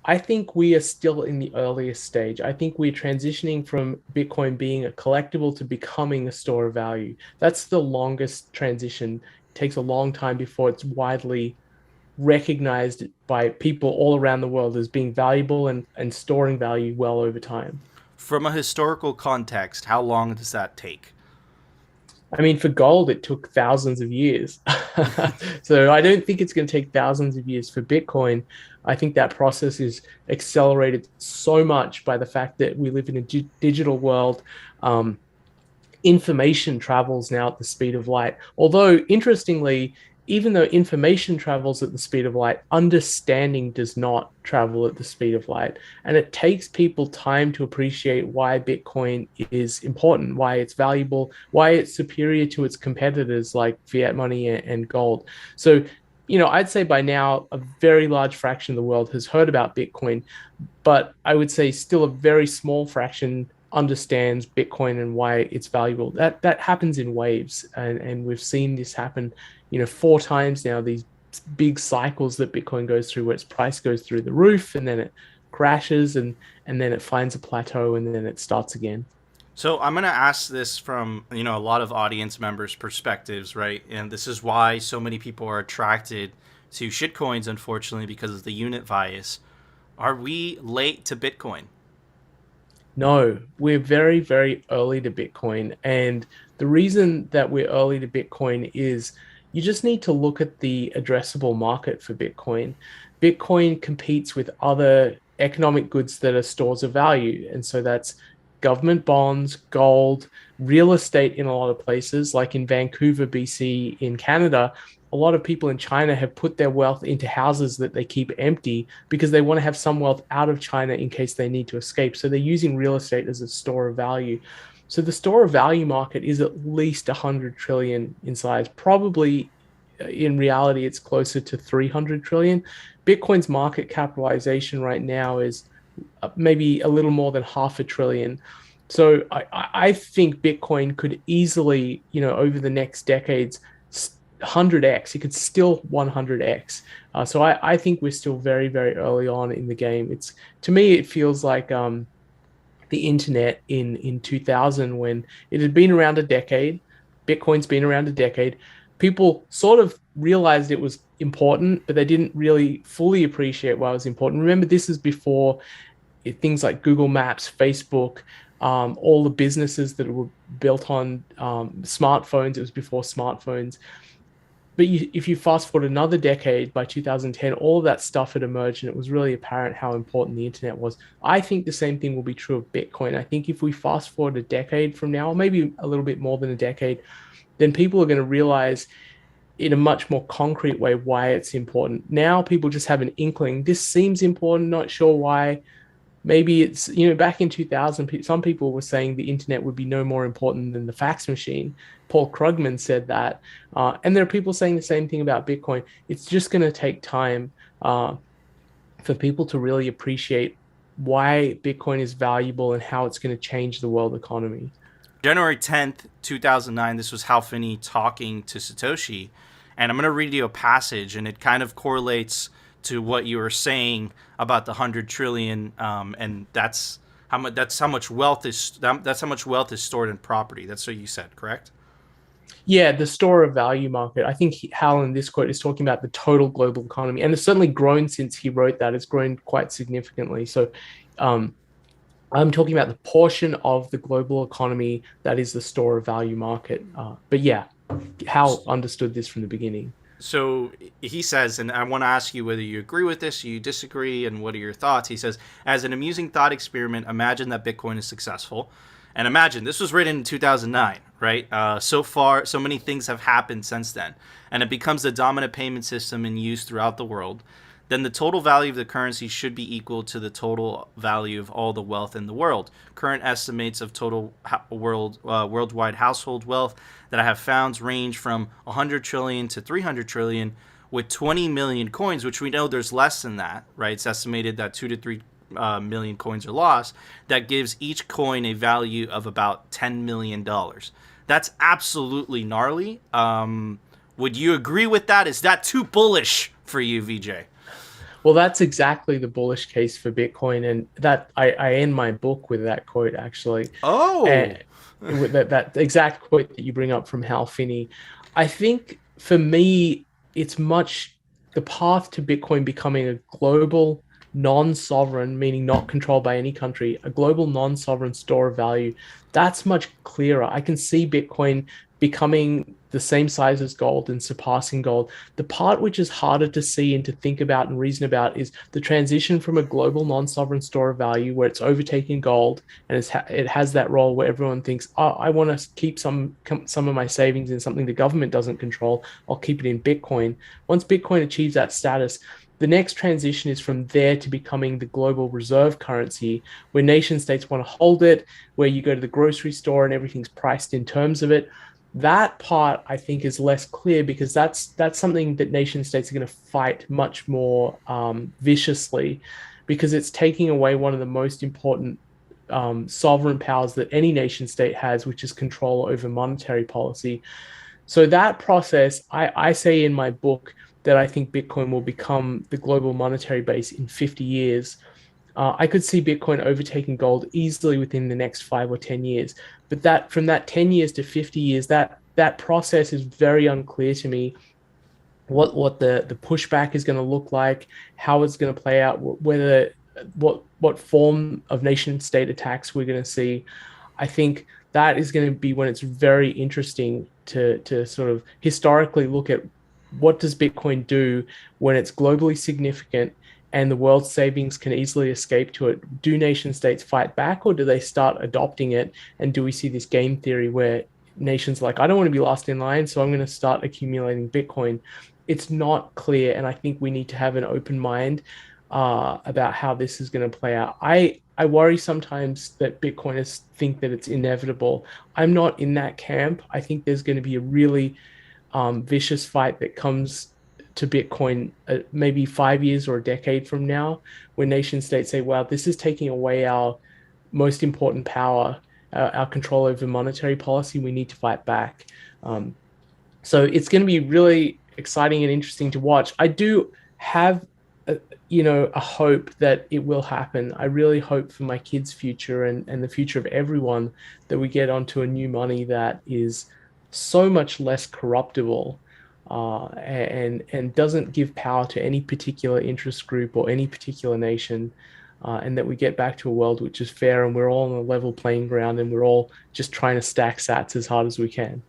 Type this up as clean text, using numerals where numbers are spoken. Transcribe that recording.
I think we are still in the earliest stage. I think we're transitioning from Bitcoin being a collectible to becoming a store of value. That's the longest transition. It takes a long time before it's widely recognized by people all around the world as being valuable and storing value well over time. From a historical context, how long does that take? I mean, for gold, it took thousands of years. So I don't think it's going to take thousands of years for Bitcoin. I think that process is accelerated so much by the fact that we live in a digital world. Um, Information travels now at the speed of light. Although, interestingly, even though information travels at the speed of light, understanding does not travel at the speed of light. And it takes people time to appreciate why Bitcoin is important, why it's valuable, why it's superior to its competitors like fiat money and gold. So, I'd say by now a very large fraction of the world has heard about Bitcoin, but I would say still a very small fraction understands Bitcoin and why it's valuable. That happens in waves, and we've seen this happen, four times now. These big cycles that Bitcoin goes through, where its price goes through the roof, and then it crashes, and then it finds a plateau, and then it starts again. So I'm going to ask this from, a lot of audience members' perspectives, right? And this is why so many people are attracted to shitcoins, unfortunately, because of the unit bias. Are we late to Bitcoin? No, we're very, very early to Bitcoin. And the reason that we're early to Bitcoin is you just need to look at the addressable market for Bitcoin. Bitcoin competes with other economic goods that are stores of value. And so that's government bonds, gold, real estate in a lot of places, like in Vancouver, BC, in Canada. A lot of people in China have put their wealth into houses that they keep empty because they want to have some wealth out of China in case they need to escape. So they're using real estate as a store of value. So the store of value market is at least 100 trillion in size. Probably in reality, it's closer to 300 trillion. Bitcoin's market capitalization right now is maybe a little more than half a trillion. So I think Bitcoin could easily, over the next decades, 100x. It could still 100x. So I think we're still very, very early on in the game. It's to me, it feels like the internet in 2000 when it had been around a decade. Bitcoin's been around a decade. People sort of realized it was important, but they didn't really fully appreciate why it was important. Remember, this is before things like Google Maps, Facebook, all the businesses that were built on smartphones. It was before smartphones. But if you fast forward another decade, by 2010, all of that stuff had emerged, and it was really apparent how important the internet was. I think the same thing will be true of Bitcoin. I think if we fast forward a decade from now, or maybe a little bit more than a decade, then people are going to realize in a much more concrete way why it's important. Now people just have an inkling. This seems important, not sure why. Maybe it's, back in 2000, some people were saying the internet would be no more important than the fax machine. Paul Krugman said that. And there are people saying the same thing about Bitcoin. It's just going to take time for people to really appreciate why Bitcoin is valuable and how it's going to change the world economy. January 10th, 2009, this was Hal Finney talking to Satoshi. And I'm going to read you a passage, and it kind of correlates to what you were saying about the 100 trillion, and that's how much wealth is stored in property. That's what you said, correct? Yeah, the store of value market. I think Hal in this quote is talking about the total global economy, and it's certainly grown since he wrote that. It's grown quite significantly. So, um, I'm talking about the portion of the global economy that is the store of value market. But yeah, Hal understood this from the beginning. So he says, and I want to ask you whether you agree with this, you disagree, and what are your thoughts. He says, as an amusing thought experiment, imagine that Bitcoin is successful. And imagine, this was written in 2009, right? So far, so many things have happened since then. And it becomes the dominant payment system in use throughout the world. Then the total value of the currency should be equal to the total value of all the wealth in the world. Current estimates of total worldwide household wealth that I have found range from 100 trillion to 300 trillion, with 20 million coins, which we know there's less than that, right? It's estimated that 2 to 3 million coins are lost. That gives each coin a value of about $10 million. That's absolutely gnarly. Would you agree with that? Is that too bullish for you, VJ? Well, that's exactly the bullish case for Bitcoin, and that I end my book with that quote actually, Oh, and with that exact quote that you bring up from Hal Finney. I think for me, it's much the path to Bitcoin becoming a global non-sovereign, meaning not controlled by any country, a global non-sovereign store of value. That's much clearer. I can see Bitcoin becoming the same size as gold and surpassing gold. The part which is harder to see and to think about and reason about is the transition from a global non-sovereign store of value where it's overtaking gold and it has that role where everyone thinks, oh, I want to keep some of my savings in something the government doesn't control. I'll keep it in Bitcoin. Once Bitcoin achieves that status, the next transition is from there to becoming the global reserve currency, where nation states want to hold it, where you go to the grocery store and everything's priced in terms of it. That part I think is less clear because that's something that nation states are going to fight much more viciously, because it's taking away one of the most important sovereign powers that any nation state has, which is control over monetary policy. So that process, I say in my book that I think Bitcoin will become the global monetary base in 50 years. I could see Bitcoin overtaking gold easily within the next 5 or 10 years. But that from that 10 years to 50 years, that process is very unclear to me. What the pushback is going to look like, how it's going to play out, whether what form of nation state attacks we're going to see. I think that is going to be when it's very interesting to sort of historically look at what does Bitcoin do when it's globally significant and the world's savings can easily escape to it. Do nation states fight back, or do they start adopting it? And do we see this game theory where nations are like, I don't want to be last in line, so I'm going to start accumulating Bitcoin? It's not clear, and I think we need to have an open mind about how this is going to play out. I worry sometimes that Bitcoiners think that it's inevitable. I'm not in that camp. I think there's going to be a really vicious fight that comes to Bitcoin maybe 5 years or a decade from now, when nation states say, wow, this is taking away our most important power, our control over monetary policy. We need to fight back. So it's going to be really exciting and interesting to watch. I do have a hope that it will happen. I really hope for my kids' future and the future of everyone that we get onto a new money that is so much less corruptible, and doesn't give power to any particular interest group or any particular nation, and that we get back to a world which is fair and we're all on a level playing ground and we're all just trying to stack sats as hard as we can.